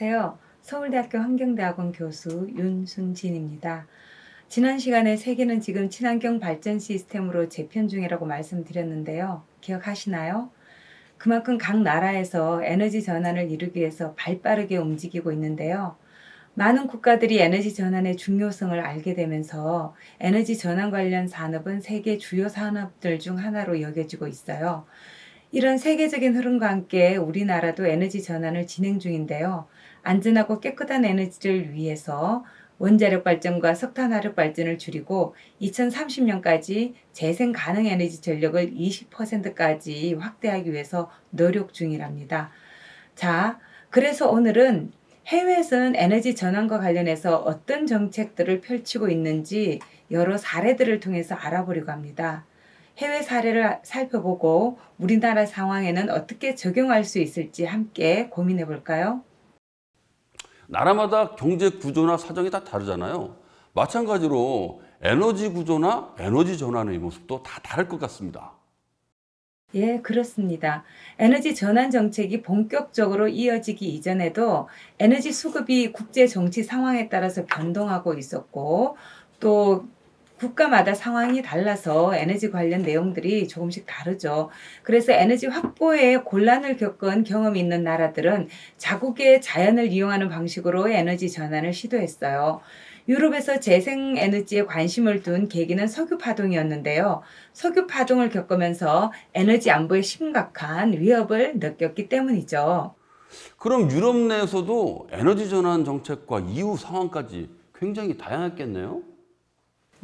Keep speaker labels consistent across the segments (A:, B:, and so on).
A: 안녕하세요. 서울대학교 환경대학원 교수 윤순진입니다. 지난 시간에 세계는 지금 친환경 발전 시스템으로 재편 중이라고 말씀드렸는데요. 기억하시나요? 그만큼 각 나라에서 에너지 전환을 이루기 위해서 발빠르게 움직이고 있는데요. 많은 국가들이 에너지 전환의 중요성을 알게 되면서 에너지 전환 관련 산업은 세계 주요 산업들 중 하나로 여겨지고 있어요. 이런 세계적인 흐름과 함께 우리나라도 에너지 전환을 진행 중인데요. 안전하고 깨끗한 에너지를 위해서 원자력 발전과 석탄 화력 발전을 줄이고 2030년까지 재생 가능 에너지 전력을 20%까지 확대하기 위해서 노력 중이랍니다. 자, 그래서 오늘은 해외에서는 에너지 전환과 관련해서 어떤 정책들을 펼치고 있는지 여러 사례들을 통해서 알아보려고 합니다. 해외 사례를 살펴보고 우리나라 상황에는 어떻게 적용할 수 있을지 함께 고민해 볼까요?
B: 나라마다 경제 구조나 사정이 다 다르잖아요. 마찬가지로 에너지 구조나 에너지 전환의 모습도 다 다를 것 같습니다.
A: 예, 그렇습니다. 에너지 전환 정책이 본격적으로 이어지기 이전에도 에너지 수급이 국제 정치 상황에 따라서 변동하고 있었고, 또 국가마다 상황이 달라서 에너지 관련 내용들이 조금씩 다르죠. 그래서 에너지 확보에 곤란을 겪은 경험이 있는 나라들은 자국의 자연을 이용하는 방식으로 에너지 전환을 시도했어요. 유럽에서 재생에너지에 관심을 둔 계기는 석유 파동이었는데요. 석유 파동을 겪으면서 에너지 안보에 심각한 위협을 느꼈기 때문이죠.
B: 그럼 유럽 내에서도 에너지 전환 정책과 이후 상황까지 굉장히 다양했겠네요.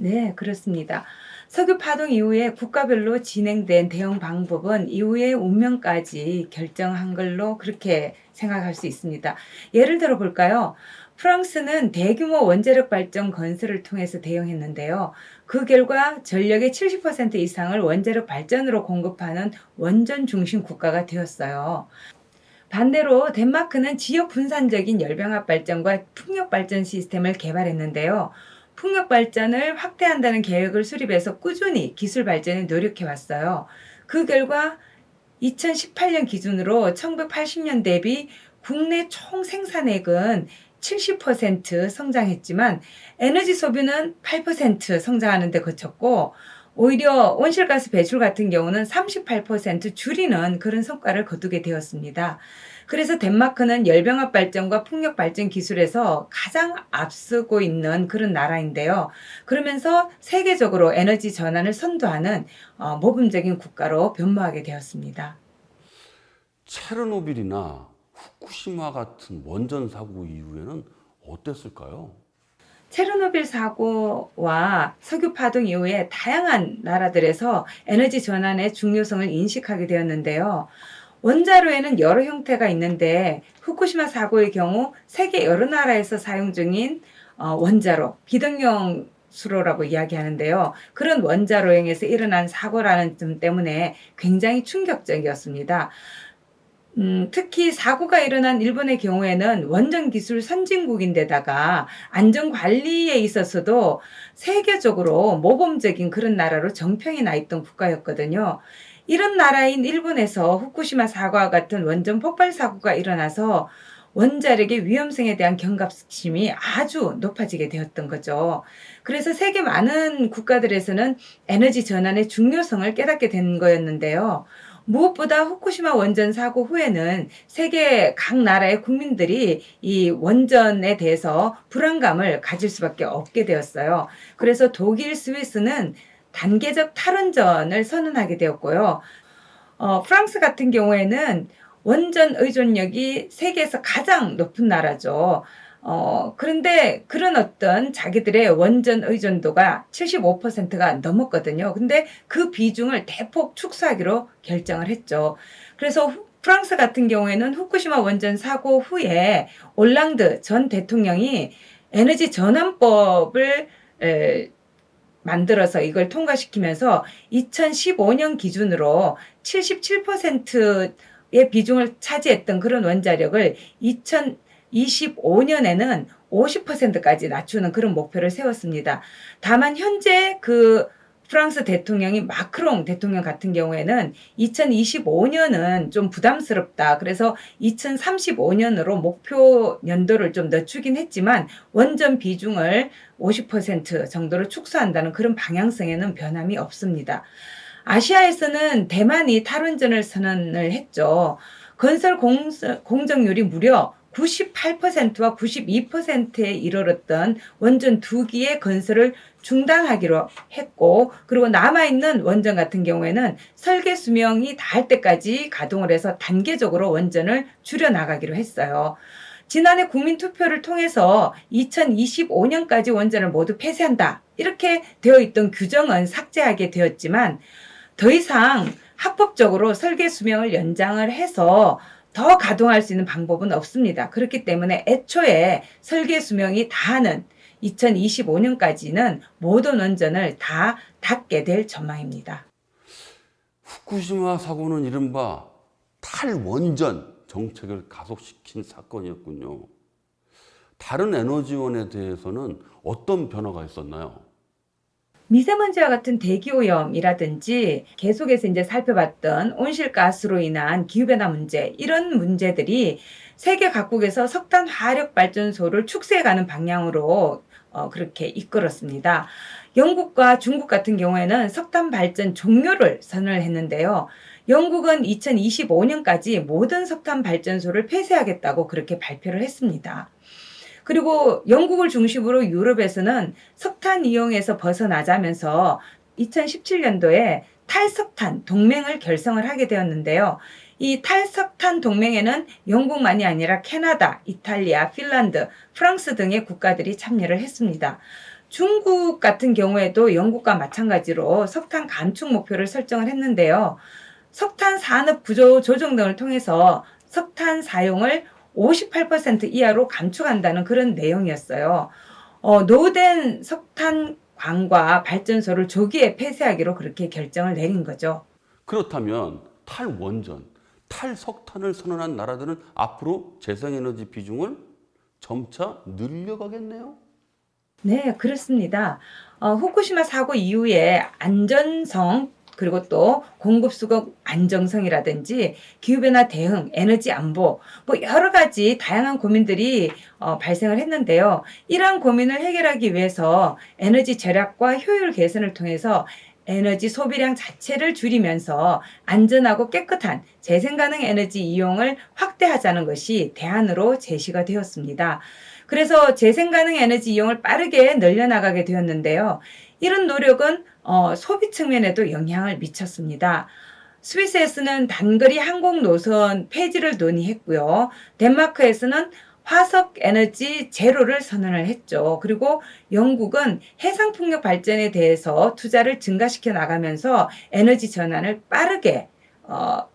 A: 네, 그렇습니다. 석유 파동 이후에 국가별로 진행된 대응 방법은 이후의 운명까지 결정한 걸로 그렇게 생각할 수 있습니다. 예를 들어 볼까요? 프랑스는 대규모 원자력 발전 건설을 통해서 대응했는데요. 그 결과 전력의 70% 이상을 원자력 발전으로 공급하는 원전 중심 국가가 되었어요. 반대로 덴마크는 지역 분산적인 열병합 발전과 풍력 발전 시스템을 개발했는데요. 풍력 발전을 확대한다는 계획을 수립해서 꾸준히 기술 발전에 노력해 왔어요. 그 결과 2018년 기준으로 1980년 대비 국내 총 생산액은 70% 성장했지만 에너지 소비는 8% 성장하는 데 그쳤고, 오히려 온실가스 배출 같은 경우는 38% 줄이는 그런 성과를 거두게 되었습니다. 그래서 덴마크는 열병합 발전과 풍력 발전 기술에서 가장 앞서고 있는 그런 나라인데요. 그러면서 세계적으로 에너지 전환을 선도하는 모범적인 국가로 변모하게 되었습니다.
B: 체르노빌이나 후쿠시마 같은 원전 사고 이후에는 어땠을까요?
A: 체르노빌 사고와 석유 파동 이후에 다양한 나라들에서 에너지 전환의 중요성을 인식하게 되었는데요. 원자로에는 여러 형태가 있는데 후쿠시마 사고의 경우 세계 여러 나라에서 사용 중인 원자로, 비등용 수로라고 이야기하는데요. 그런 원자로행에서 일어난 사고라는 점 때문에 굉장히 충격적이었습니다. 특히 사고가 일어난 일본의 경우에는 원전 기술 선진국인데다가 안전 관리에 있어서도 세계적으로 모범적인 그런 나라로 정평이 나 있던 국가였거든요. 이런 나라인 일본에서 후쿠시마 사고와 같은 원전 폭발 사고가 일어나서 원자력의 위험성에 대한 경각심이 아주 높아지게 되었던 거죠. 그래서 세계 많은 국가들에서는 에너지 전환의 중요성을 깨닫게 된 거였는데요. 무엇보다 후쿠시마 원전 사고 후에는 세계 각 나라의 국민들이 이 원전에 대해서 불안감을 가질 수밖에 없게 되었어요. 그래서 독일, 스위스는 단계적 탈원전을 선언하게 되었고요. 프랑스 같은 경우에는 원전 의존력이 세계에서 가장 높은 나라죠. 그런데 그런 어떤 자기들의 원전 의존도가 75%가 넘었거든요. 근데 그 비중을 대폭 축소하기로 결정을 했죠. 그래서 프랑스 같은 경우에는 후쿠시마 원전 사고 후에 올랑드 전 대통령이 에너지 전환법을 만들어서 이걸 통과시키면서 2015년 기준으로 77%의 비중을 차지했던 그런 원자력을 2025년에는 50%까지 낮추는 그런 목표를 세웠습니다. 다만 현재 그 프랑스 대통령인 마크롱 대통령 같은 경우에는 2025년은 좀 부담스럽다. 그래서 2035년으로 목표 연도를 좀 늦추긴 했지만 원전 비중을 50% 정도로 축소한다는 그런 방향성에는 변함이 없습니다. 아시아에서는 대만이 탈원전을 선언을 했죠. 건설 공정률이 무려 98%와 92%에 이르렀던 원전 2기의 건설을 중단하기로 했고, 그리고 남아있는 원전 같은 경우에는 설계 수명이 닿을 때까지 가동을 해서 단계적으로 원전을 줄여나가기로 했어요. 지난해 국민투표를 통해서 2025년까지 원전을 모두 폐쇄한다, 이렇게 되어 있던 규정은 삭제하게 되었지만 더 이상 합법적으로 설계 수명을 연장을 해서 더 가동할 수 있는 방법은 없습니다. 그렇기 때문에 애초에 설계 수명이 다하는 2025년까지는 모든 원전을 다 닫게 될 전망입니다.
B: 후쿠시마 사고는 이른바 탈원전 정책을 가속시킨 사건이었군요. 다른 에너지원에 대해서는 어떤 변화가 있었나요?
A: 미세먼지와 같은 대기오염이라든지 계속해서 이제 살펴봤던 온실가스로 인한 기후변화 문제, 이런 문제들이 세계 각국에서 석탄 화력 발전소를 축소해가는 방향으로 그렇게 이끌었습니다. 영국과 중국 같은 경우에는 석탄 발전 종료를 선언을 했는데요. 영국은 2025년까지 모든 석탄 발전소를 폐쇄하겠다고 그렇게 발표를 했습니다. 그리고 영국을 중심으로 유럽에서는 석탄 이용에서 벗어나자면서 2017년도에 탈석탄 동맹을 결성을 하게 되었는데요. 이 탈석탄 동맹에는 영국만이 아니라 캐나다, 이탈리아, 핀란드, 프랑스 등의 국가들이 참여를 했습니다. 중국 같은 경우에도 영국과 마찬가지로 석탄 감축 목표를 설정을 했는데요. 석탄 산업 구조 조정 등을 통해서 석탄 사용을 58% 이하로 감축한다는 그런 내용이었어요. 노후된 석탄광과 발전소를 조기에 폐쇄하기로 그렇게 결정을 내린 거죠.
B: 그렇다면 탈원전, 탈석탄을 선언한 나라들은 앞으로 재생에너지 비중을 점차 늘려가겠네요.
A: 네, 그렇습니다. 후쿠시마 사고 이후에 안전성, 그리고 또 공급 수급 안정성이라든지 기후변화 대응, 에너지 안보, 뭐 여러 가지 다양한 고민들이 발생을 했는데요. 이러한 고민을 해결하기 위해서 에너지 절약과 효율 개선을 통해서 에너지 소비량 자체를 줄이면서 안전하고 깨끗한 재생가능 에너지 이용을 확대하자는 것이 대안으로 제시가 되었습니다. 그래서 재생가능 에너지 이용을 빠르게 늘려나가게 되었는데요. 이런 노력은 소비 측면에도 영향을 미쳤습니다. 스위스에서는 단거리 항공 노선 폐지를 논의했고요. 덴마크에서는 화석 에너지 제로를 선언을 했죠. 그리고 영국은 해상 풍력 발전에 대해서 투자를 증가시켜 나가면서 에너지 전환을 빠르게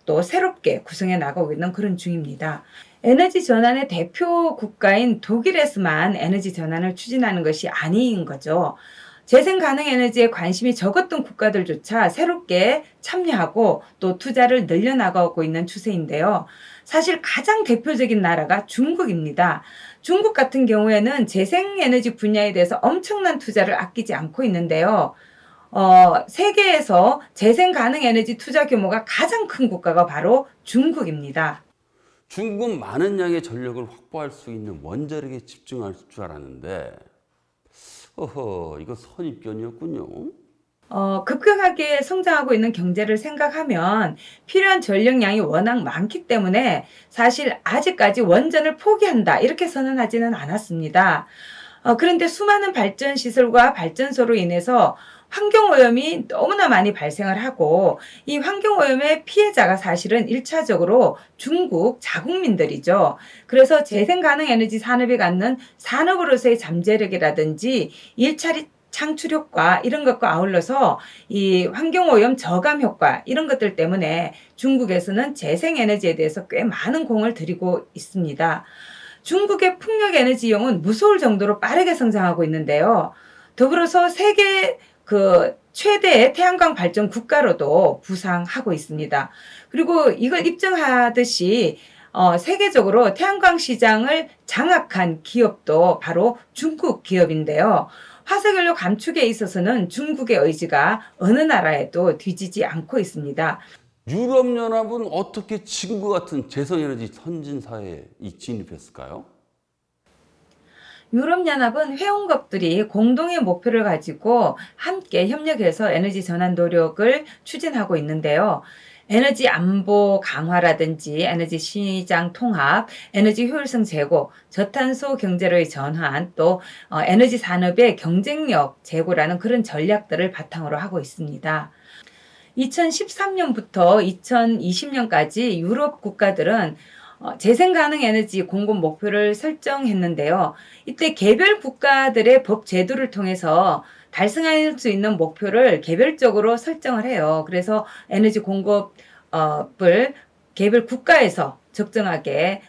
A: 또 새롭게 구성해 나가고 있는 그런 중입니다. 에너지 전환의 대표 국가인 독일에서만 에너지 전환을 추진하는 것이 아닌 거죠. 재생 가능 에너지에 관심이 적었던 국가들조차 새롭게 참여하고 또 투자를 늘려나가고 있는 추세인데요. 사실 가장 대표적인 나라가 중국입니다. 중국 같은 경우에는 재생에너지 분야에 대해서 엄청난 투자를 아끼지 않고 있는데요. 세계에서 재생 가능 에너지 투자 규모가 가장 큰 국가가 바로 중국입니다.
B: 중국은 많은 양의 전력을 확보할 수 있는 원자력에 집중할 줄 알았는데 이거 선입견이었군요.
A: 급격하게 성장하고 있는 경제를 생각하면 필요한 전력량이 워낙 많기 때문에 사실 아직까지 원전을 포기한다, 이렇게 선언하지는 않았습니다. 그런데 수많은 발전 시설과 발전소로 인해서 환경오염이 너무나 많이 발생을 하고, 이 환경오염의 피해자가 사실은 1차적으로 중국 자국민들이죠. 그래서 재생가능 에너지 산업이 갖는 산업으로서의 잠재력이라든지 일자리 창출 효과, 이런 것과 아울러서 이 환경오염 저감 효과, 이런 것들 때문에 중국에서는 재생에너지에 대해서 꽤 많은 공을 들이고 있습니다. 중국의 풍력 에너지 이용은 무서울 정도로 빠르게 성장하고 있는데요. 더불어서 세계 최대의 태양광 발전 국가로도 부상하고 있습니다. 그리고 이걸 입증하듯이 세계적으로 태양광 시장을 장악한 기업도 바로 중국 기업인데요. 화석연료 감축에 있어서는 중국의 의지가 어느 나라에도 뒤지지 않고 있습니다.
B: 유럽연합은 어떻게 지금과 같은 재생에너지 선진사회에 진입했을까요?
A: 유럽연합은 회원국들이 공동의 목표를 가지고 함께 협력해서 에너지 전환 노력을 추진하고 있는데요. 에너지 안보 강화라든지 에너지 시장 통합, 에너지 효율성 제고, 저탄소 경제로의 전환, 또 에너지 산업의 경쟁력 제고라는 그런 전략들을 바탕으로 하고 있습니다. 2013년부터 2020년까지 유럽 국가들은 재생 가능 에너지 공급 목표를 설정했는데요. 이때 개별 국가들의 법 제도를 통해서 달성할 수 있는 목표를 개별적으로 설정을 해요. 그래서 에너지 공급을 개별 국가에서 적정하게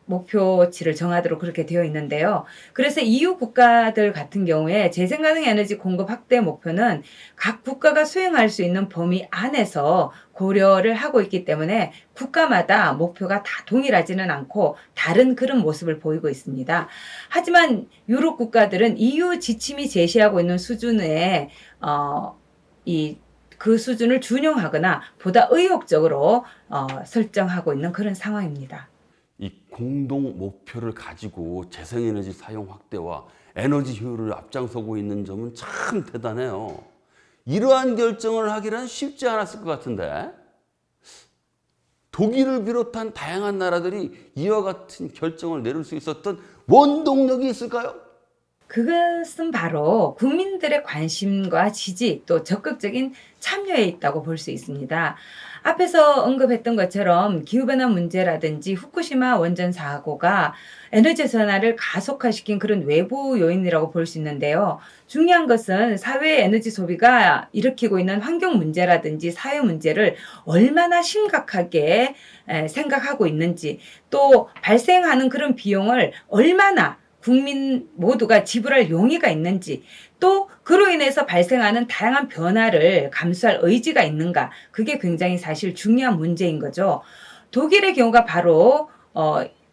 A: 목표치를 정하도록 그렇게 되어 있는데요. 그래서 EU 국가들 같은 경우에 재생가능 에너지 공급 확대 목표는 각 국가가 수행할 수 있는 범위 안에서 고려를 하고 있기 때문에 국가마다 목표가 다 동일하지는 않고 다른 그런 모습을 보이고 있습니다. 하지만 유럽 국가들은 EU 지침이 제시하고 있는 수준의 그 수준을 준용하거나 보다 의욕적으로 설정하고 있는 그런 상황입니다.
B: 이 공동 목표를 가지고 재생에너지 사용 확대와 에너지 효율을 앞장서고 있는 점은 참 대단해요. 이러한 결정을 하기는 쉽지 않았을 것 같은데 독일을 비롯한 다양한 나라들이 이와 같은 결정을 내릴 수 있었던 원동력이 있을까요?
A: 그것은 바로 국민들의 관심과 지지 또 적극적인 참여에 있다고 볼 수 있습니다. 앞에서 언급했던 것처럼 기후변화 문제라든지 후쿠시마 원전 사고가 에너지 전환을 가속화시킨 그런 외부 요인이라고 볼 수 있는데요. 중요한 것은 사회의 에너지 소비가 일으키고 있는 환경 문제라든지 사회 문제를 얼마나 심각하게 생각하고 있는지, 또 발생하는 그런 비용을 얼마나 국민 모두가 지불할 용의가 있는지, 또 그로 인해서 발생하는 다양한 변화를 감수할 의지가 있는가, 그게 굉장히 사실 중요한 문제인 거죠. 독일의 경우가 바로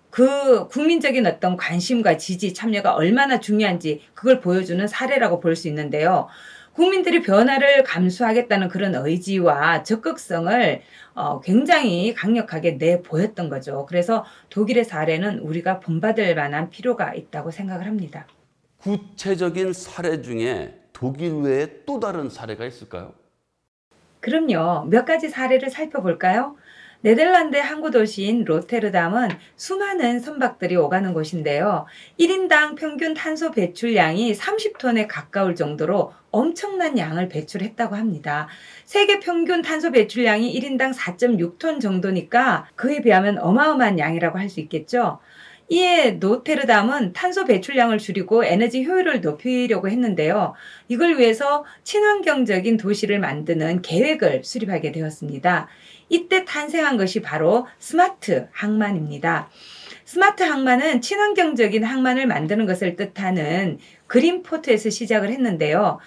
A: 그 국민적인 어떤 관심과 지지, 참여가 얼마나 중요한지 그걸 보여주는 사례라고 볼 수 있는데요. 국민들이 변화를 감수하겠다는 그런 의지와 적극성을 굉장히 강력하게 내보였던 거죠. 그래서 독일의 사례는 우리가 본받을 만한 필요가 있다고 생각을 합니다.
B: 구체적인 사례 중에 독일 외에 또 다른 사례가 있을까요?
A: 그럼요. 몇 가지 사례를 살펴볼까요? 네덜란드의 항구 도시인 로테르담은 수많은 선박들이 오가는 곳인데요. 1인당 평균 탄소 배출량이 30톤에 가까울 정도로 엄청난 양을 배출했다고 합니다. 세계 평균 탄소 배출량이 1인당 4.6톤 정도니까 그에 비하면 어마어마한 양이라고 할 수 있겠죠. 이에 노테르담은 탄소 배출량을 줄이고 에너지 효율을 높이려고 했는데요. 이걸 위해서 친환경적인 도시를 만드는 계획을 수립하게 되었습니다. 이때 탄생한 것이 바로 스마트 항만입니다. 스마트 항만은 친환경적인 항만을 만드는 것을 뜻하는 그린포트에서 시작을 했는데요.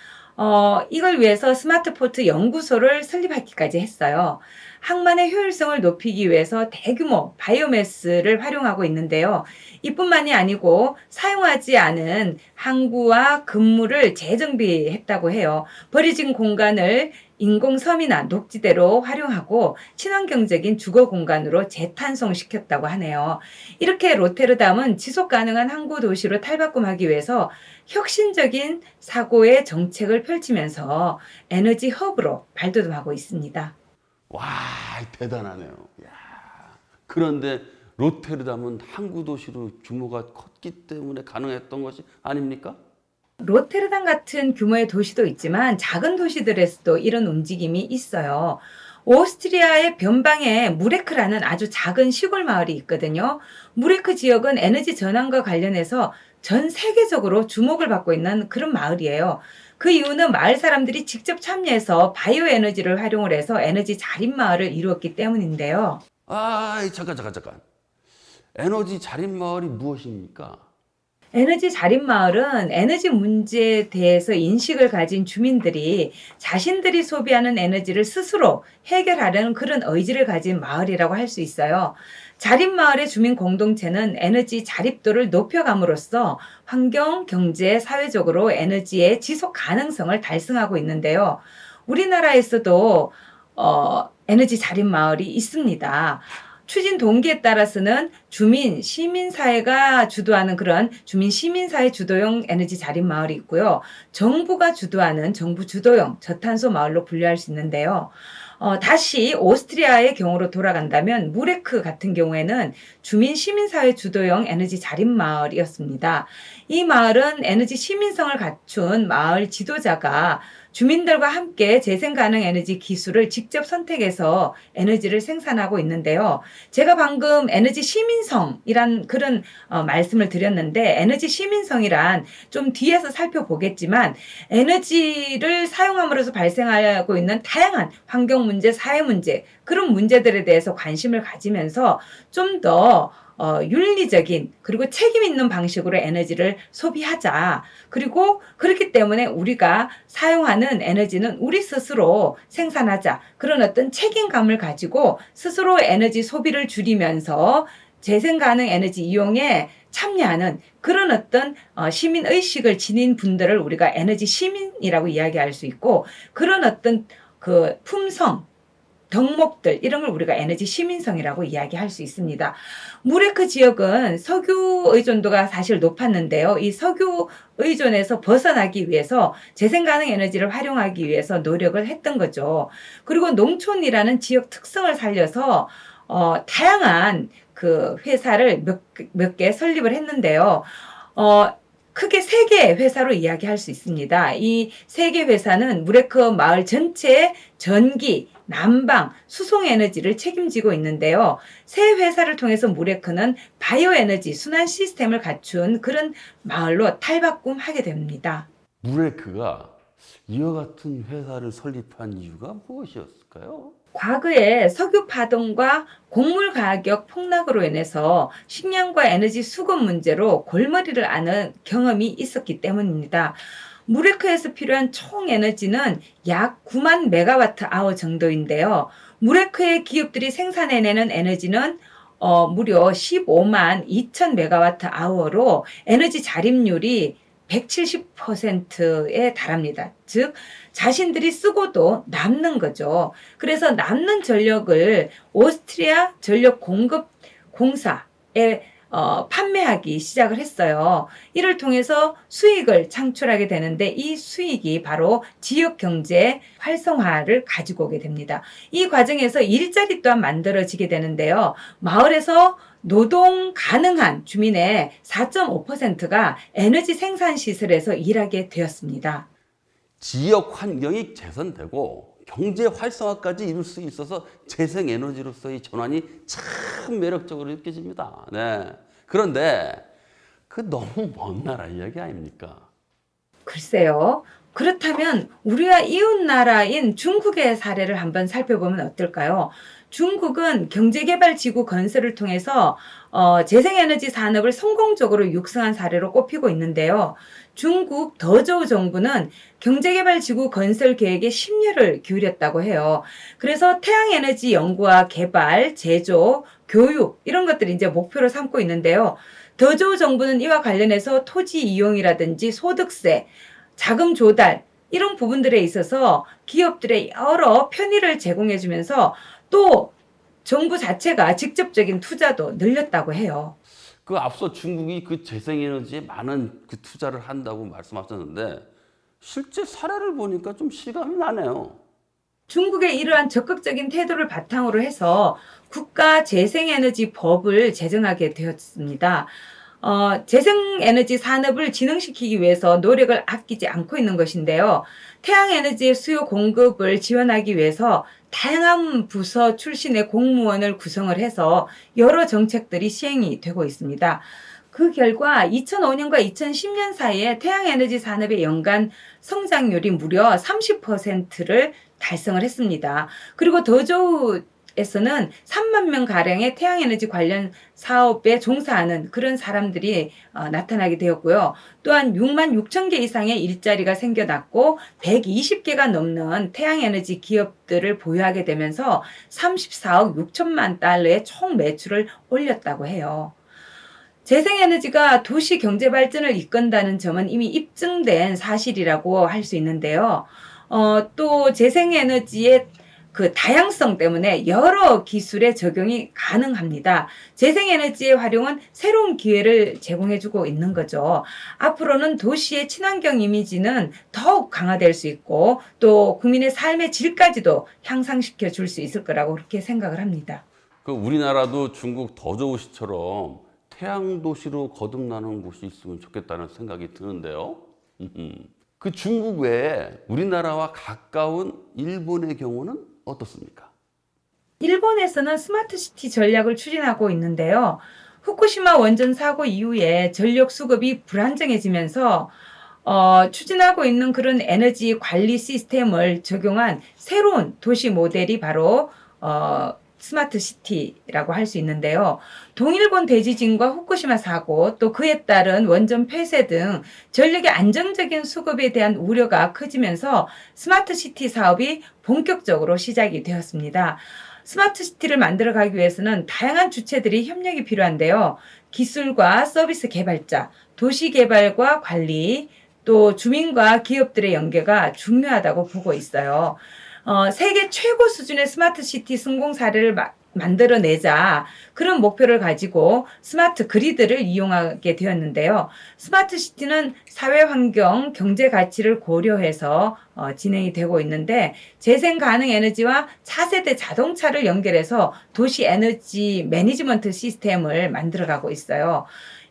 A: 이걸 위해서 스마트포트 연구소를 설립하기까지 했어요. 항만의 효율성을 높이기 위해서 대규모 바이오매스를 활용하고 있는데요. 이뿐만이 아니고 사용하지 않은 항구와 근무를 재정비했다고 해요. 버려진 공간을 인공섬이나 녹지대로 활용하고 친환경적인 주거 공간으로 재탄생시켰다고 하네요. 이렇게 로테르담은 지속 가능한 항구 도시로 탈바꿈하기 위해서 혁신적인 사고의 정책을 펼치면서 에너지 허브로 발돋움하고 있습니다.
B: 와, 대단하네요. 야, 그런데 로테르담은 항구 도시로 규모가 컸기 때문에 가능했던 것이 아닙니까?
A: 로테르담 같은 규모의 도시도 있지만 작은 도시들에서도 이런 움직임이 있어요. 오스트리아의 변방에 무레크라는 아주 작은 시골 마을이 있거든요. 무레크 지역은 에너지 전환과 관련해서 전 세계적으로 주목을 받고 있는 그런 마을이에요. 그 이유는 마을 사람들이 직접 참여해서 바이오 에너지를 활용을 해서 에너지 자립 마을을 이루었기 때문인데요.
B: 아, 잠깐. 에너지 자립 마을이 무엇입니까?
A: 에너지 자립마을은 에너지 문제에 대해서 인식을 가진 주민들이 자신들이 소비하는 에너지를 스스로 해결하려는 그런 의지를 가진 마을이라고 할 수 있어요. 자립마을의 주민 공동체는 에너지 자립도를 높여감으로써 환경, 경제, 사회적으로 에너지의 지속 가능성을 달성하고 있는데요. 우리나라에서도 에너지 자립마을이 있습니다. 추진 동기에 따라서는 주민, 시민사회가 주도하는 그런 주민, 시민사회 주도형 에너지 자립 마을이 있고요. 정부가 주도하는 정부 주도형 저탄소 마을로 분류할 수 있는데요. 다시 오스트리아의 경우로 돌아간다면 무레크 같은 경우에는 주민, 시민사회 주도형 에너지 자립 마을이었습니다. 이 마을은 에너지 시민성을 갖춘 마을 지도자가 주민들과 함께 재생 가능 에너지 기술을 직접 선택해서 에너지를 생산하고 있는데요. 제가 방금 에너지 시민성이란 그런 말씀을 드렸는데 에너지 시민성이란 좀 뒤에서 살펴보겠지만 에너지를 사용함으로써 발생하고 있는 다양한 환경 문제, 사회 문제 그런 문제들에 대해서 관심을 가지면서 좀 더 윤리적인 그리고 책임 있는 방식으로 에너지를 소비하자. 그리고 그렇기 때문에 우리가 사용하는 에너지는 우리 스스로 생산하자. 그런 어떤 책임감을 가지고 스스로 에너지 소비를 줄이면서 재생 가능 에너지 이용에 참여하는 그런 어떤 시민의식을 지닌 분들을 우리가 에너지 시민이라고 이야기할 수 있고 그런 어떤 그 품성 덕목들 이런 걸 우리가 에너지 시민성이라고 이야기할 수 있습니다. 무레크 지역은 석유 의존도가 사실 높았는데요. 이 석유 의존에서 벗어나기 위해서 재생가능 에너지를 활용하기 위해서 노력을 했던 거죠. 그리고 농촌이라는 지역 특성을 살려서 다양한 그 회사를 몇 개 설립을 했는데요. 크게 3개의 회사로 이야기할 수 있습니다. 이 3개 회사는 무레크 마을 전체의 전기, 난방, 수송 에너지를 책임지고 있는데요. 세 회사를 통해서 무레크는 바이오 에너지 순환 시스템을 갖춘 그런 마을로 탈바꿈하게 됩니다.
B: 무레크가 이와 같은 회사를 설립한 이유가 무엇이었을까요?
A: 과거에 석유 파동과 곡물 가격 폭락으로 인해서 식량과 에너지 수급 문제로 골머리를 앓는 경험이 있었기 때문입니다. 무레크에서 필요한 총 에너지는 약 9만 메가와트 아워 정도인데요. 무레크의 기업들이 생산해내는 에너지는 무려 15만 2천 메가와트 아워로 에너지 자립률이 170%에 달합니다. 즉 자신들이 쓰고도 남는 거죠. 그래서 남는 전력을 오스트리아 전력 공급 공사에 판매하기 시작을 했어요. 이를 통해서 수익을 창출하게 되는데 이 수익이 바로 지역 경제 활성화를 가지고 오게 됩니다. 이 과정에서 일자리 또한 만들어지게 되는데요. 마을에서 노동 가능한 주민의 4.5%가 에너지 생산 시설에서 일하게 되었습니다.
B: 지역 환경이 개선되고 경제 활성화까지 이룰 수 있어서 재생 에너지로서의 전환이 참 매력적으로 느껴집니다. 네. 그런데 그 너무 먼 나라 이야기 아닙니까?
A: 글쎄요. 그렇다면 우리와 이웃 나라인 중국의 사례를 한번 살펴보면 어떨까요? 중국은 경제개발지구 건설을 통해서 재생에너지 산업을 성공적으로 육성한 사례로 꼽히고 있는데요. 중국 더저우 정부는 경제개발지구 건설 계획에 심려를 기울였다고 해요. 그래서 태양에너지 연구와 개발, 제조, 교육 이런 것들이 이제 목표로 삼고 있는데요. 더저우 정부는 이와 관련해서 토지 이용이라든지 소득세, 자금 조달 이런 부분들에 있어서 기업들의 여러 편의를 제공해주면서 또 정부 자체가 직접적인 투자도 늘렸다고 해요.
B: 그 앞서 중국이 그 재생에너지에 많은 그 투자를 한다고 말씀하셨는데 실제 사례를 보니까 좀 실감이 나네요.
A: 중국의 이러한 적극적인 태도를 바탕으로 해서 국가 재생에너지 법을 제정하게 되었습니다. 재생에너지 산업을 진흥시키기 위해서 노력을 아끼지 않고 있는 것인데요. 태양에너지의 수요 공급을 지원하기 위해서 다양한 부서 출신의 공무원을 구성을 해서 여러 정책들이 시행이 되고 있습니다. 그 결과 2005년과 2010년 사이에 태양에너지 산업의 연간 성장률이 무려 30%를 달성을 했습니다. 그리고 더저우 에서는 3만 명 가량의 태양에너지 관련 사업에 종사하는 그런 사람들이 나타나게 되었고요. 또한 6만 6천 개 이상의 일자리가 생겨났고 120개가 넘는 태양에너지 기업들을 보유하게 되면서 34억 6천만 달러의 총 매출을 올렸다고 해요. 재생에너지가 도시 경제 발전을 이끈다는 점은 이미 입증된 사실이라고 할 수 있는데요. 또 재생에너지의 그 다양성 때문에 여러 기술의 적용이 가능합니다. 재생에너지의 활용은 새로운 기회를 제공해주고 있는 거죠. 앞으로는 도시의 친환경 이미지는 더욱 강화될 수 있고 또 국민의 삶의 질까지도 향상시켜 줄 수 있을 거라고 그렇게 생각을 합니다.
B: 그 우리나라도 중국 더저우시처럼 태양 도시로 거듭나는 곳이 있으면 좋겠다는 생각이 드는데요. 그 중국 외에 우리나라와 가까운 일본의 경우는 어떻습니까?
A: 일본에서는 스마트시티 전략을 추진하고 있는데요. 후쿠시마 원전 사고 이후에 전력 수급이 불안정해지면서 추진하고 있는 그런 에너지 관리 시스템을 적용한 새로운 도시 모델이 바로 스마트 시티라고 할 수 있는데요. 동일본 대지진과 후쿠시마 사고 또 그에 따른 원전 폐쇄 등 전력의 안정적인 수급에 대한 우려가 커지면서 스마트 시티 사업이 본격적으로 시작이 되었습니다. 스마트 시티를 만들어가기 위해서는 다양한 주체들이 협력이 필요한데요. 기술과 서비스 개발자, 도시 개발과 관리, 또 주민과 기업들의 연계가 중요하다고 보고 있어요. 세계 최고 수준의 스마트 시티 성공 사례를 만들어내자 그런 목표를 가지고 스마트 그리드를 이용하게 되었는데요. 스마트 시티는 사회 환경, 경제 가치를 고려해서 진행이 되고 있는데 재생 가능 에너지와 차세대 자동차를 연결해서 도시 에너지 매니지먼트 시스템을 만들어가고 있어요.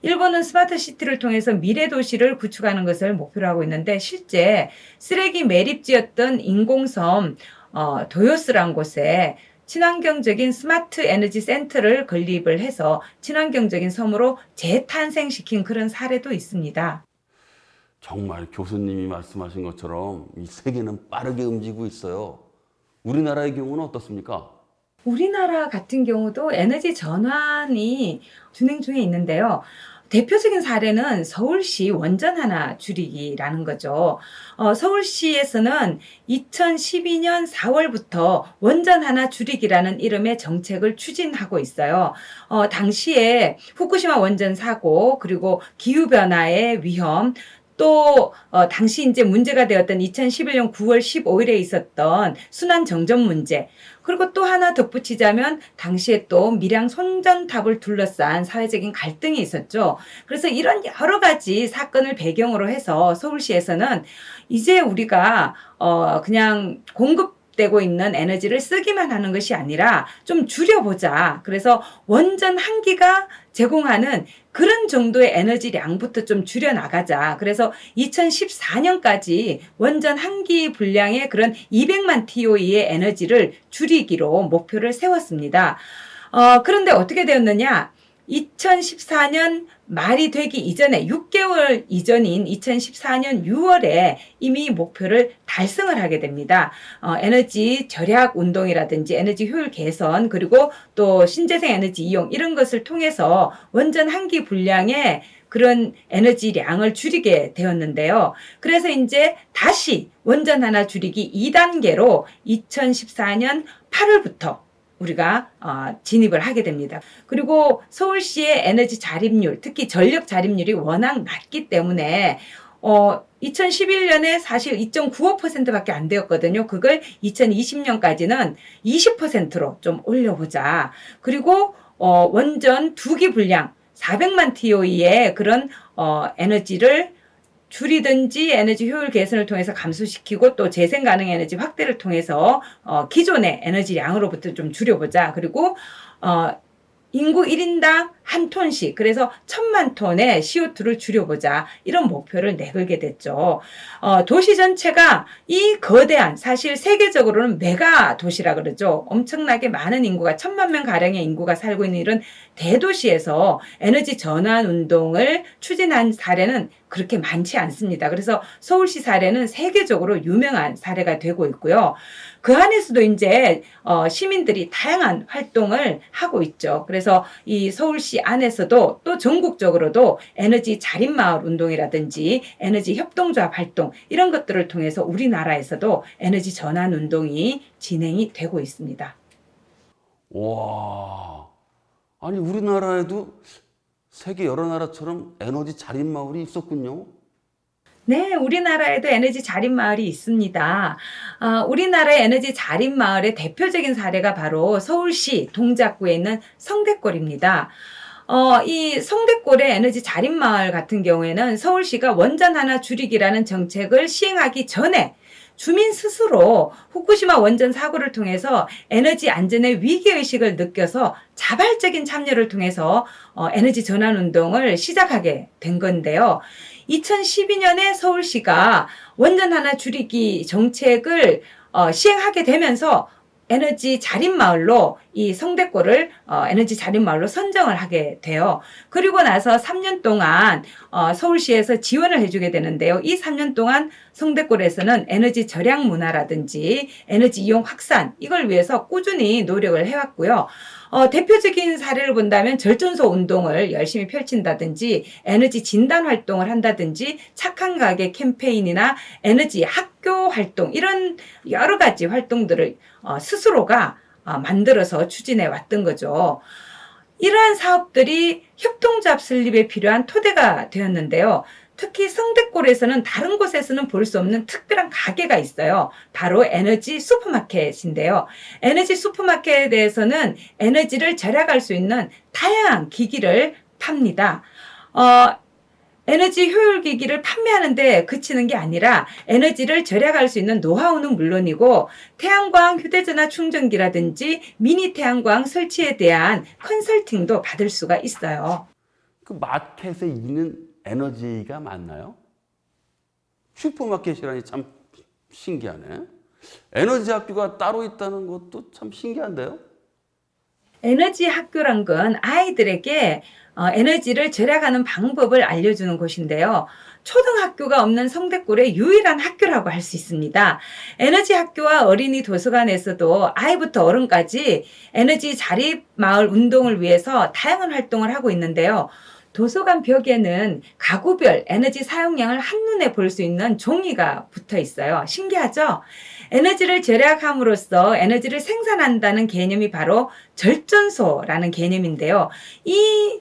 A: 일본은 스마트 시티를 통해서 미래 도시를 구축하는 것을 목표로 하고 있는데 실제 쓰레기 매립지였던 인공섬 도요스란 곳에 친환경적인 스마트 에너지 센터를 건립을 해서 친환경적인 섬으로 재탄생시킨 그런 사례도 있습니다.
B: 정말 교수님이 말씀하신 것처럼 이 세계는 빠르게 움직이고 있어요. 우리나라의 경우는 어떻습니까?
A: 우리나라 같은 경우도 에너지 전환이 진행 중에 있는데요. 대표적인 사례는 서울시 원전 하나 줄이기라는 거죠. 서울시에서는 2012년 4월부터 원전 하나 줄이기라는 이름의 정책을 추진하고 있어요. 당시에 후쿠시마 원전 사고 그리고 기후변화의 위험 또 당시 이제 문제가 되었던 2011년 9월 15일에 있었던 순환 정전 문제 그리고 또 하나 덧붙이자면 당시에 또 밀양 송전탑을 둘러싼 사회적인 갈등이 있었죠. 그래서 이런 여러 가지 사건을 배경으로 해서 서울시에서는 이제 우리가 그냥 공급되고 있는 에너지를 쓰기만 하는 것이 아니라 좀 줄여보자. 그래서 원전 한 기가 제공하는 그런 정도의 에너지량부터 좀 줄여나가자. 그래서 2014년까지 원전 한 기 분량의 그런 200만 TOE의 에너지를 줄이기로 목표를 세웠습니다. 그런데 어떻게 되었느냐? 2014년 말이 되기 이전에 6개월 이전인 2014년 6월에 이미 목표를 달성을 하게 됩니다. 에너지 절약 운동이라든지 에너지 효율 개선 그리고 또 신재생 에너지 이용 이런 것을 통해서 원전 한 기 분량의 그런 에너지량을 줄이게 되었는데요. 그래서 이제 다시 원전 하나 줄이기 2단계로 2014년 8월부터 우리가 진입을 하게 됩니다. 그리고 서울시의 에너지 자립률, 특히 전력 자립률이 워낙 낮기 때문에 2011년에 사실 2.95%밖에 안 되었거든요. 그걸 2020년까지는 20%로 좀 올려보자. 그리고 원전 2기 분량 400만 TOE의 그런 에너지를 줄이든지 에너지 효율 개선을 통해서 감소시키고 또 재생 가능 에너지 확대를 통해서 기존의 에너지량으로부터 좀 줄여보자. 그리고 인구 1인당 한 톤씩 그래서 1000만 톤의 CO2를 줄여보자 이런 목표를 내걸게 됐죠. 도시 전체가 이 거대한 사실 세계적으로는 메가 도시라 그러죠. 엄청나게 많은 인구가 1000만 명 가량의 인구가 살고 있는 이런 대도시에서 에너지 전환 운동을 추진한 사례는 그렇게 많지 않습니다. 그래서 서울시 사례는 세계적으로 유명한 사례가 되고 있고요. 그 안에서도 이제 시민들이 다양한 활동을 하고 있죠. 그래서 이 서울시 안에서도 또 전국적으로도 에너지 자립마을 운동이라든지 에너지 협동조합 활동 이런 것들을 통해서 우리나라에서도 에너지 전환 운동이 진행이 되고 있습니다.
B: 와, 아니 우리나라에도 세계 여러 나라처럼 에너지 자립 마을이 있었군요.
A: 네, 우리나라에도 에너지 자립마을이 있습니다. 우리나라의 에너지 자립마을의 대표적인 사례가 바로 서울시 동작구에 있는 성대골입니다. 이 성대골의 에너지 자립마을 같은 경우에는 서울시가 원전 하나 줄이기라는 정책을 시행하기 전에 주민 스스로 후쿠시마 원전 사고를 통해서 에너지 안전의 위기의식을 느껴서 자발적인 참여를 통해서 에너지 전환 운동을 시작하게 된 건데요. 2012년에 서울시가 원전 하나 줄이기 정책을 시행하게 되면서 에너지 자립마을로 이 성대골을 에너지 자립마을로 선정을 하게 돼요. 그리고 나서 3년 동안 서울시에서 지원을 해주게 되는데요. 이 3년 동안 성대골에서는 에너지 절약 문화라든지 에너지 이용 확산 이걸 위해서 꾸준히 노력을 해왔고요. 대표적인 사례를 본다면 절전소 운동을 열심히 펼친다든지 에너지 진단 활동을 한다든지 착한 가게 캠페인이나 에너지 학교 활동 이런 여러 가지 활동들을 스스로가 만들어서 추진해 왔던 거죠. 이러한 사업들이 협동조합 설립에 필요한 토대가 되었는데요. 특히 성대골에서는 다른 곳에서는 볼 수 없는 특별한 가게가 있어요. 바로 에너지 슈퍼마켓인데요. 에너지 슈퍼마켓에 대해서는 에너지를 절약할 수 있는 다양한 기기를 팝니다. 에너지 효율 기기를 판매하는데 그치는 게 아니라 에너지를 절약할 수 있는 노하우는 물론이고 태양광 휴대전화 충전기라든지 미니 태양광 설치에 대한 컨설팅도 받을 수가 있어요.
B: 그 마켓에 있는 에너지가 맞나요? 슈퍼마켓이라니 참 신기하네. 에너지 학교가 따로 있다는 것도 참 신기한데요.
A: 에너지 학교란 건 아이들에게 에너지를 절약하는 방법을 알려주는 곳인데요. 초등학교가 없는 성대골의 유일한 학교라고 할 수 있습니다. 에너지 학교와 어린이 도서관에서도 아이부터 어른까지 에너지 자립 마을 운동을 위해서 다양한 활동을 하고 있는데요. 도서관 벽에는 가구별 에너지 사용량을 한눈에 볼 수 있는 종이가 붙어 있어요. 신기하죠? 에너지를 절약함으로써 에너지를 생산한다는 개념이 바로 절전소라는 개념인데요. 이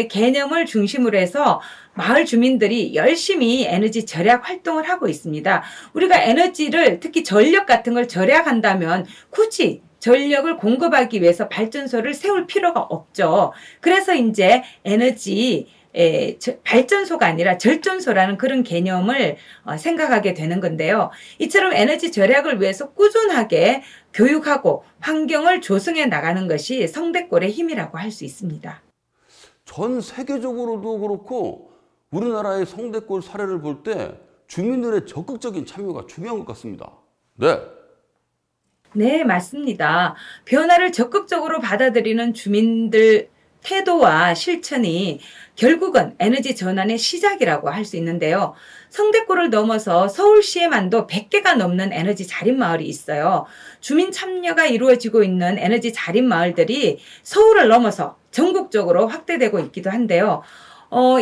A: 개념을 중심으로 해서 마을 주민들이 열심히 에너지 절약 활동을 하고 있습니다. 우리가 에너지를 특히 전력 같은 걸 절약한다면 굳이 전력을 공급하기 위해서 발전소를 세울 필요가 없죠. 그래서 이제 에너지 발전소가 아니라 절전소라는 그런 개념을 생각하게 되는 건데요. 이처럼 에너지 절약을 위해서 꾸준하게 교육하고 환경을 조성해 나가는 것이 성대골의 힘이라고 할 수 있습니다.
B: 전 세계적으로도 그렇고 우리나라의 성대골 사례를 볼 때 주민들의 적극적인 참여가 중요한 것 같습니다. 네.
A: 네, 맞습니다. 변화를 적극적으로 받아들이는 주민들 태도와 실천이 결국은 에너지 전환의 시작이라고 할 수 있는데요. 성대골을 넘어서 서울시에만도 100개가 넘는 에너지 자립마을이 있어요. 주민 참여가 이루어지고 있는 에너지 자립마을들이 서울을 넘어서 전국적으로 확대되고 있기도 한데요.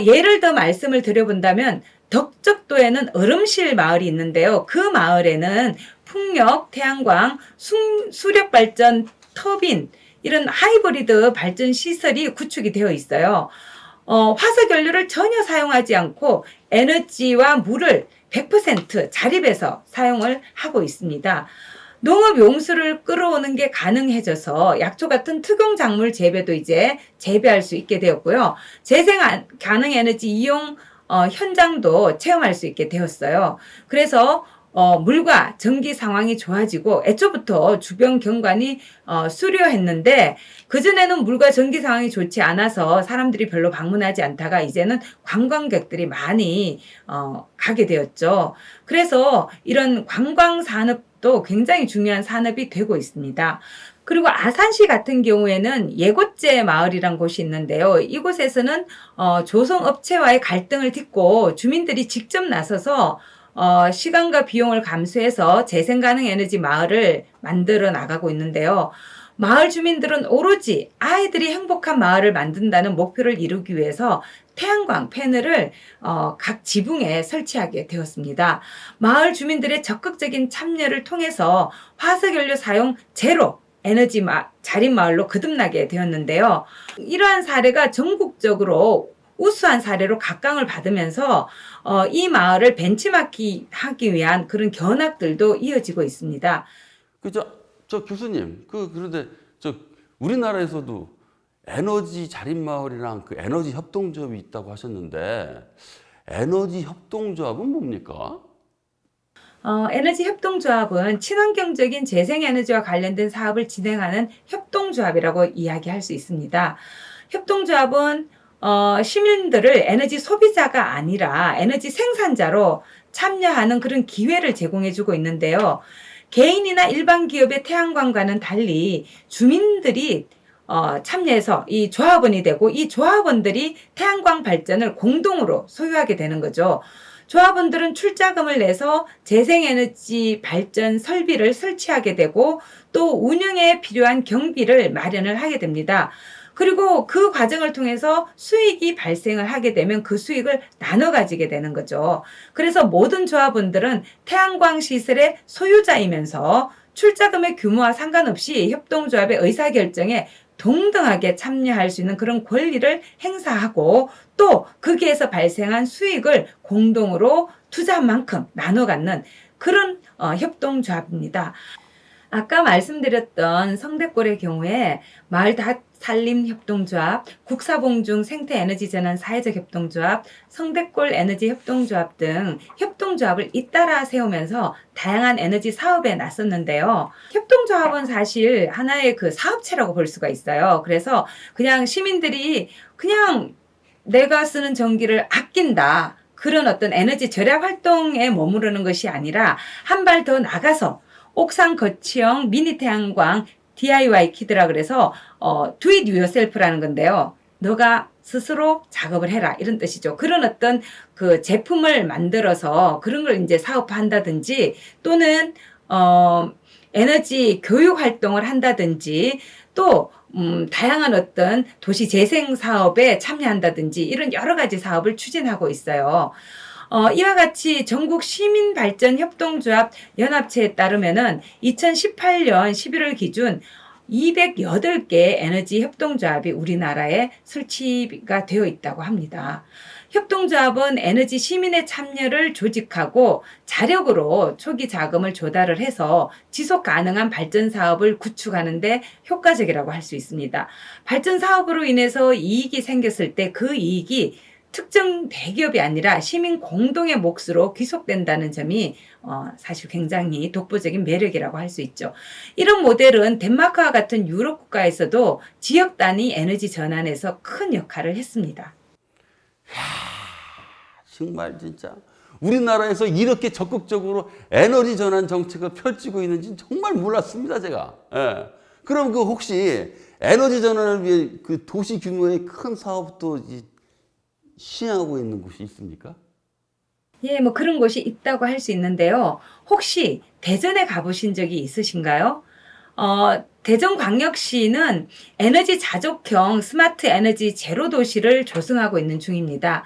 A: 예를 들어 말씀을 드려본다면 덕적도에는 얼음실 마을이 있는데요. 그 마을에는 풍력, 태양광, 수력발전, 터빈 이런 하이브리드 발전 시설이 구축이 되어 있어요. 화석연료를 전혀 사용하지 않고 에너지와 물을 100% 자립해서 사용을 하고 있습니다. 농업 용수를 끌어오는 게 가능해져서 약초 같은 특용 작물 재배도 이제 재배할 수 있게 되었고요. 재생 가능 에너지 이용 현장도 체험할 수 있게 되었어요. 그래서 물과 전기 상황이 좋아지고 애초부터 주변 경관이 수려했는데 그전에는 물과 전기 상황이 좋지 않아서 사람들이 별로 방문하지 않다가 이제는 관광객들이 많이 가게 되었죠. 그래서 이런 관광 산업도 굉장히 중요한 산업이 되고 있습니다. 그리고 아산시 같은 경우에는 예고제 마을이란 곳이 있는데요. 이곳에서는 조성업체와의 갈등을 딛고 주민들이 직접 나서서 시간과 비용을 감수해서 재생 가능 에너지 마을을 만들어 나가고 있는데요. 마을 주민들은 오로지 아이들이 행복한 마을을 만든다는 목표를 이루기 위해서 태양광 패널을 각 지붕에 설치하게 되었습니다. 마을 주민들의 적극적인 참여를 통해서 화석연료 사용 제로 에너지 자립 마을로 거듭나게 되었는데요. 이러한 사례가 전국적으로 우수한 사례로 각광을 받으면서 이 마을을 벤치마킹하기 위한 그런 견학들도 이어지고 있습니다.
B: 저 교수님, 그런데 우리나라에서도 에너지 자립마을이랑 그 에너지 협동조합이 있다고 하셨는데, 에너지 협동조합은 뭡니까?
A: 에너지 협동조합은 친환경적인 재생에너지와 관련된 사업을 진행하는 협동조합이라고 이야기할 수 있습니다. 협동조합은 시민들을 에너지 소비자가 아니라 에너지 생산자로 참여하는 그런 기회를 제공해주고 있는데요. 개인이나 일반 기업의 태양광과는 달리 주민들이 참여해서 이 조합원이 되고 이 조합원들이 태양광 발전을 공동으로 소유하게 되는 거죠. 조합원들은 출자금을 내서 재생에너지 발전 설비를 설치하게 되고 또 운영에 필요한 경비를 마련을 하게 됩니다. 그리고 그 과정을 통해서 수익이 발생을 하게 되면 그 수익을 나눠 가지게 되는 거죠. 그래서 모든 조합원들은 태양광 시설의 소유자이면서 출자금의 규모와 상관없이 협동조합의 의사결정에 동등하게 참여할 수 있는 그런 권리를 행사하고 또 거기에서 발생한 수익을 공동으로 투자한 만큼 나눠 갖는 그런 협동조합입니다. 아까 말씀드렸던 성대골의 경우에 마을살림협동조합, 국사봉중 생태에너지전환 사회적 협동조합, 성대골 에너지 협동조합 등 협동조합을 잇따라 세우면서 다양한 에너지 사업에 나섰는데요. 협동조합은 사실 하나의 그 사업체라고 볼 수가 있어요. 그래서 그냥 시민들이 그냥 내가 쓰는 전기를 아낀다. 그런 어떤 에너지 절약 활동에 머무르는 것이 아니라 한 발 더 나가서 옥상 거치형 미니 태양광 DIY 키트라 그래서 do it yourself라는 건데요. 너가 스스로 작업을 해라 이런 뜻이죠. 그런 어떤 그 제품을 만들어서 그런 걸 이제 사업한다든지 또는 에너지 교육 활동을 한다든지 또 다양한 어떤 도시 재생 사업에 참여한다든지 이런 여러 가지 사업을 추진하고 있어요. 이와 같이 전국 시민발전협동조합 연합체에 따르면은 2018년 11월 기준 208개 에너지 협동조합이 우리나라에 설치가 되어 있다고 합니다. 협동조합은 에너지 시민의 참여를 조직하고 자력으로 초기 자금을 조달을 해서 지속 가능한 발전 사업을 구축하는 데 효과적이라고 할 수 있습니다. 발전 사업으로 인해서 이익이 생겼을 때 그 이익이 특정 대기업이 아니라 시민 공동의 몫으로 귀속된다는 점이 사실 굉장히 독보적인 매력이라고 할 수 있죠. 이런 모델은 덴마크와 같은 유럽 국가에서도 지역 단위 에너지 전환에서 큰 역할을 했습니다.
B: 정말 진짜 우리나라에서 이렇게 적극적으로 에너지 전환 정책을 펼치고 있는지 정말 몰랐습니다, 제가. 예. 그럼 혹시 에너지 전환을 위해 그 도시 규모의 큰 사업도 시행하고 있는 곳이 있습니까?
A: 예, 뭐 그런 곳이 있다고 할 수 있는데요. 혹시 대전에 가보신 적이 있으신가요? 대전광역시는 에너지 자족형 스마트 에너지 제로 도시를 조성하고 있는 중입니다.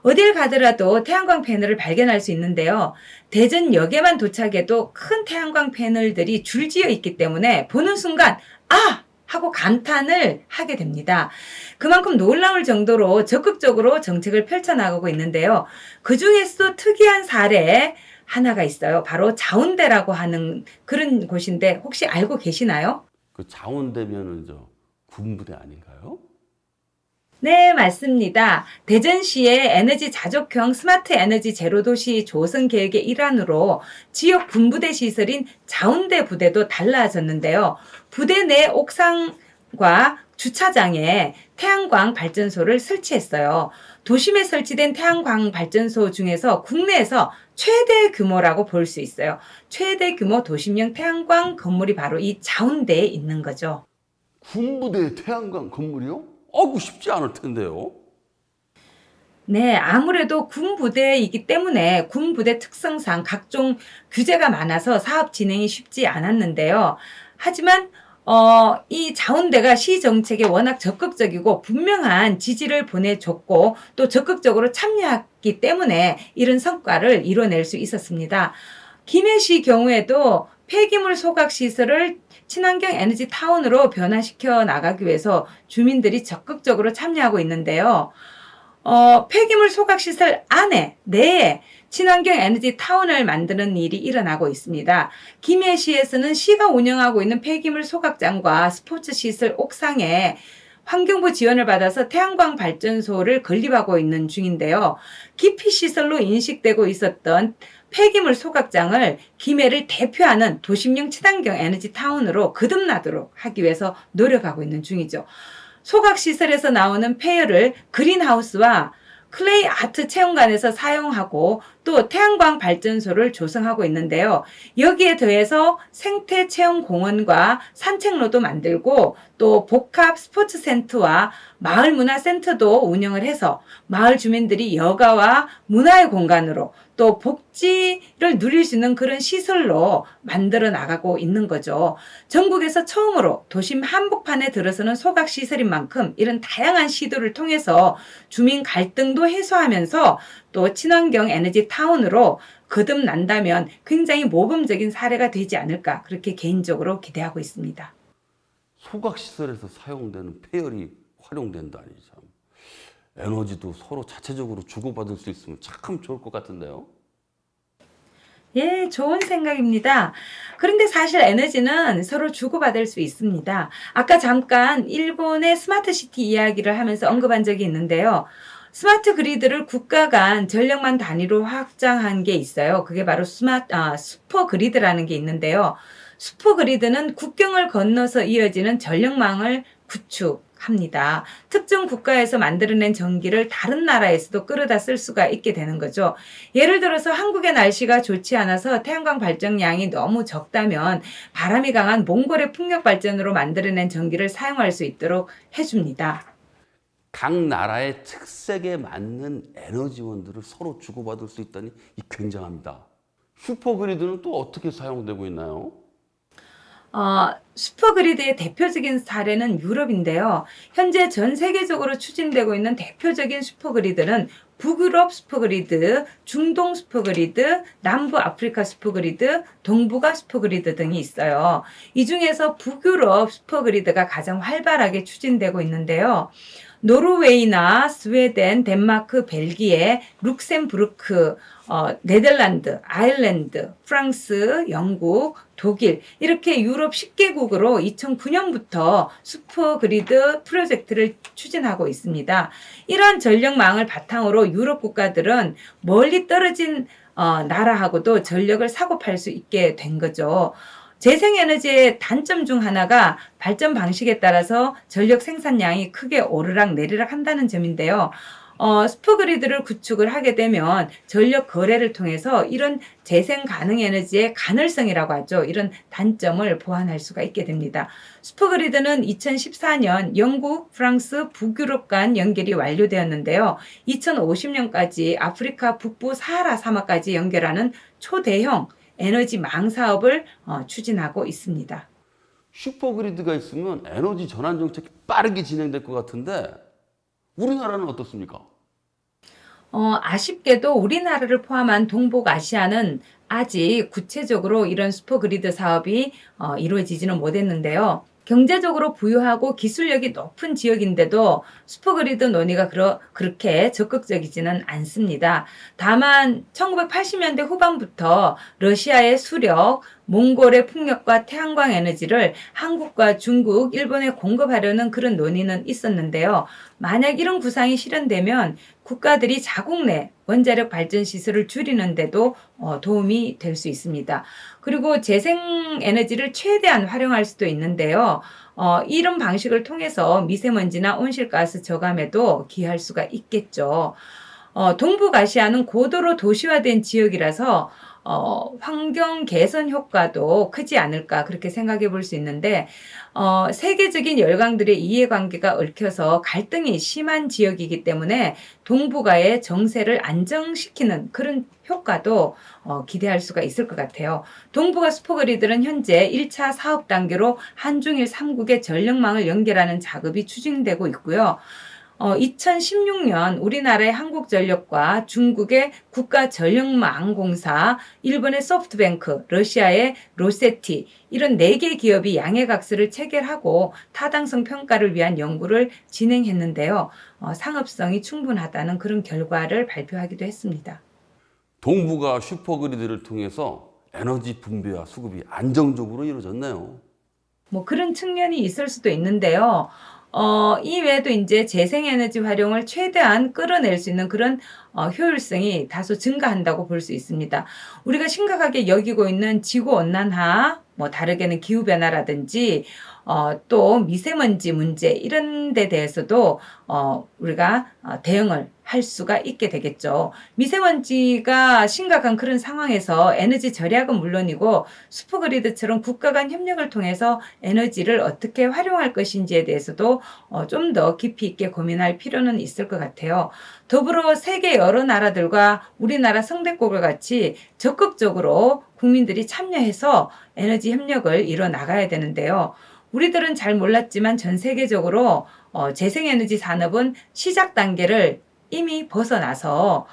A: 어딜 가더라도 태양광 패널을 발견할 수 있는데요. 대전역에만 도착해도 큰 태양광 패널들이 줄지어 있기 때문에 보는 순간 아! 하고 감탄을 하게 됩니다. 그만큼 놀라울 정도로 적극적으로 정책을 펼쳐나가고 있는데요. 그중에서도 특이한 사례 하나가 있어요. 바로 자운대라고 하는 그런 곳인데 혹시 알고 계시나요?
B: 그 자운대면은 군부대 아닌가요?
A: 네, 맞습니다. 대전시의 에너지 자족형 스마트 에너지 제로 도시 조성 계획의 일환으로 지역 군부대 시설인 자운대 부대도 달라졌는데요. 부대 내 옥상과 주차장에 태양광 발전소를 설치했어요. 도심에 설치된 태양광 발전소 중에서 국내에서 최대 규모라고 볼 수 있어요. 최대 규모 도심형 태양광 건물이 바로 이 자운대에 있는 거죠.
B: 군부대 태양광 건물이요? 어구 쉽지 않을 텐데요.
A: 네, 아무래도 군부대이기 때문에 군부대 특성상 각종 규제가 많아서 사업 진행이 쉽지 않았는데요. 하지만 이 자운대가 시 정책에 워낙 적극적이고 분명한 지지를 보내줬고 또 적극적으로 참여했기 때문에 이런 성과를 이뤄낼 수 있었습니다. 김해시 경우에도 폐기물 소각 시설을 친환경 에너지 타운으로 변화시켜 나가기 위해서 주민들이 적극적으로 참여하고 있는데요. 폐기물 소각 시설 내에 친환경 에너지 타운을 만드는 일이 일어나고 있습니다. 김해시에서는 시가 운영하고 있는 폐기물 소각장과 스포츠 시설 옥상에 환경부 지원을 받아서 태양광 발전소를 건립하고 있는 중인데요. 기피 시설로 인식되고 있었던 폐기물 소각장을 김해를 대표하는 도심형 친환경 에너지 타운으로 거듭나도록 하기 위해서 노력하고 있는 중이죠. 소각시설에서 나오는 폐열을 그린하우스와 클레이 아트 체험관에서 사용하고 또 태양광 발전소를 조성하고 있는데요. 여기에 더해서 생태 체험 공원과 산책로도 만들고 또 복합 스포츠 센터와 마을 문화 센터도 운영을 해서 마을 주민들이 여가와 문화의 공간으로 또 복지를 누릴 수 있는 그런 시설로 만들어 나가고 있는 거죠. 전국에서 처음으로 도심 한복판에 들어서는 소각 시설인 만큼 이런 다양한 시도를 통해서 주민 갈등도 해소하면서 또 친환경 에너지 타운으로 거듭난다면 굉장히 모범적인 사례가 되지 않을까 그렇게 개인적으로 기대하고 있습니다.
B: 소각시설에서 사용되는 폐열이 활용된다니 참. 에너지도 서로 자체적으로 주고받을 수 있으면 참 좋을 것 같은데요.
A: 예, 좋은 생각입니다. 그런데 사실 에너지는 서로 주고받을 수 있습니다. 아까 잠깐 일본의 스마트시티 이야기를 하면서 언급한 적이 있는데요. 스마트 그리드를 국가 간 전력망 단위로 확장한 게 있어요. 그게 바로 슈퍼 그리드라는 게 있는데요. 슈퍼 그리드는 국경을 건너서 이어지는 전력망을 구축합니다. 특정 국가에서 만들어낸 전기를 다른 나라에서도 끌어다 쓸 수가 있게 되는 거죠. 예를 들어서 한국의 날씨가 좋지 않아서 태양광 발전량이 너무 적다면 바람이 강한 몽골의 풍력 발전으로 만들어낸 전기를 사용할 수 있도록 해줍니다.
B: 각 나라의 특색에 맞는 에너지원들을 서로 주고받을 수 있다니 굉장합니다. 슈퍼그리드는 또 어떻게 사용되고 있나요?
A: 슈퍼그리드의 대표적인 사례는 유럽인데요. 현재 전 세계적으로 추진되고 있는 대표적인 슈퍼그리드는 북유럽 슈퍼그리드, 중동 슈퍼그리드, 남부 아프리카 슈퍼그리드, 동북아 슈퍼그리드 등이 있어요. 이 중에서 북유럽 슈퍼그리드가 가장 활발하게 추진되고 있는데요. 노르웨이나 스웨덴, 덴마크, 벨기에, 룩셈부르크, 네덜란드, 아일랜드, 프랑스, 영국, 독일 이렇게 유럽 10개국으로 2009년부터 슈퍼그리드 프로젝트를 추진하고 있습니다. 이러한 전력망을 바탕으로 유럽 국가들은 멀리 떨어진 나라하고도 전력을 사고 팔 수 있게 된 거죠. 재생에너지의 단점 중 하나가 발전 방식에 따라서 전력 생산량이 크게 오르락 내리락 한다는 점인데요. 슈퍼그리드를 구축을 하게 되면 전력 거래를 통해서 이런 재생 가능 에너지의 가능성이라고 하죠. 이런 단점을 보완할 수가 있게 됩니다. 슈퍼그리드는 2014년 영국, 프랑스, 북유럽 간 연결이 완료되었는데요. 2050년까지 아프리카 북부 사하라 사막까지 연결하는 초대형 에너지망 사업을 추진하고 있습니다.
B: 슈퍼그리드가 있으면 에너지 전환 정책이 빠르게 진행될 것 같은데 우리나라는 어떻습니까?
A: 아쉽게도 우리나라를 포함한 동북아시아는 아직 구체적으로 이런 슈퍼그리드 사업이 이루어지지는 못했는데요. 경제적으로 부유하고 기술력이 높은 지역인데도 슈퍼그리드 논의가 그렇게 적극적이지는 않습니다. 다만 1980년대 후반부터 러시아의 수력, 몽골의 풍력과 태양광 에너지를 한국과 중국, 일본에 공급하려는 그런 논의는 있었는데요. 만약 이런 구상이 실현되면 국가들이 자국 내 원자력 발전 시설을 줄이는데도 도움이 될 수 있습니다. 그리고 재생에너지를 최대한 활용할 수도 있는데요. 이런 방식을 통해서 미세먼지나 온실가스 저감에도 기여할 수가 있겠죠. 동북아시아는 고도로 도시화된 지역이라서 환경 개선 효과도 크지 않을까 그렇게 생각해 볼 수 있는데 세계적인 열강들의 이해관계가 얽혀서 갈등이 심한 지역이기 때문에 동북아의 정세를 안정시키는 그런 효과도 기대할 수가 있을 것 같아요. 동북아 슈퍼그리드는 현재 1차 사업 단계로 한중일 3국의 전력망을 연결하는 작업이 추진되고 있고요. 2016년 우리나라의 한국전력과 중국의 국가전력망공사, 일본의 소프트뱅크, 러시아의 로세티 이런 4개 기업이 양해각서를 체결하고 타당성 평가를 위한 연구를 진행했는데요. 상업성이 충분하다는 그런 결과를 발표하기도 했습니다.
B: 동북아 슈퍼그리드를 통해서 에너지 분배와 수급이 안정적으로 이루어졌네요.
A: 뭐 그런 측면이 있을 수도 있는데요. 이외에도 이제 재생에너지 활용을 최대한 끌어낼 수 있는 그런 효율성이 다소 증가한다고 볼 수 있습니다. 우리가 심각하게 여기고 있는 지구온난화, 뭐 다르게는 기후변화라든지 또 미세먼지 문제 이런 데 대해서도 우리가 대응을 할 수가 있게 되겠죠. 미세먼지가 심각한 그런 상황에서 에너지 절약은 물론이고 슈퍼그리드처럼 국가 간 협력을 통해서 에너지를 어떻게 활용할 것인지에 대해서도 좀 더 깊이 있게 고민할 필요는 있을 것 같아요. 더불어 세계 여러 나라들과 우리나라 성대국을 같이 적극적으로 국민들이 참여해서 에너지 협력을 이뤄 나가야 되는데요. 우리들은 잘 몰랐지만 전 세계적으로 재생에너지 산업은 시작 단계를 이미 벗어나서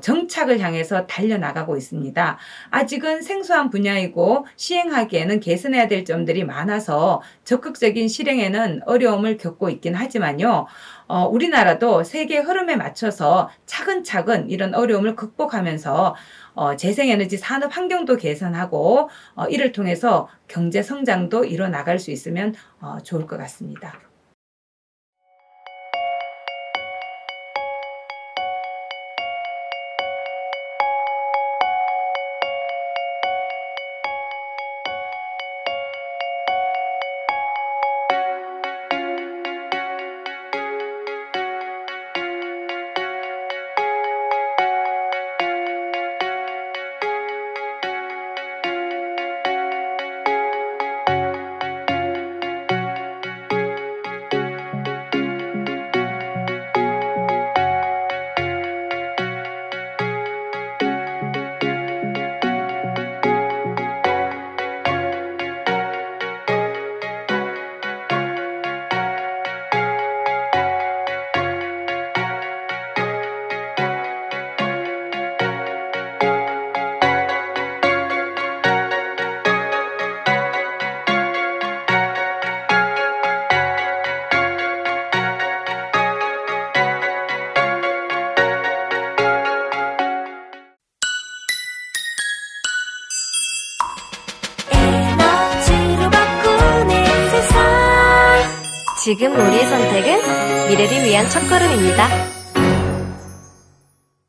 A: 정착을 향해서 달려나가고 있습니다. 아직은 생소한 분야이고 시행하기에는 개선해야 될 점들이 많아서 적극적인 실행에는 어려움을 겪고 있긴 하지만요. 우리나라도 세계 흐름에 맞춰서 차근차근 이런 어려움을 극복하면서 재생에너지 산업 환경도 개선하고 이를 통해서 경제 성장도 이뤄 나갈 수 있으면 좋을 것 같습니다.
C: 에너지로 바꾸는 세상. 지금 우리의 선택은 미래를 위한 첫걸음입니다.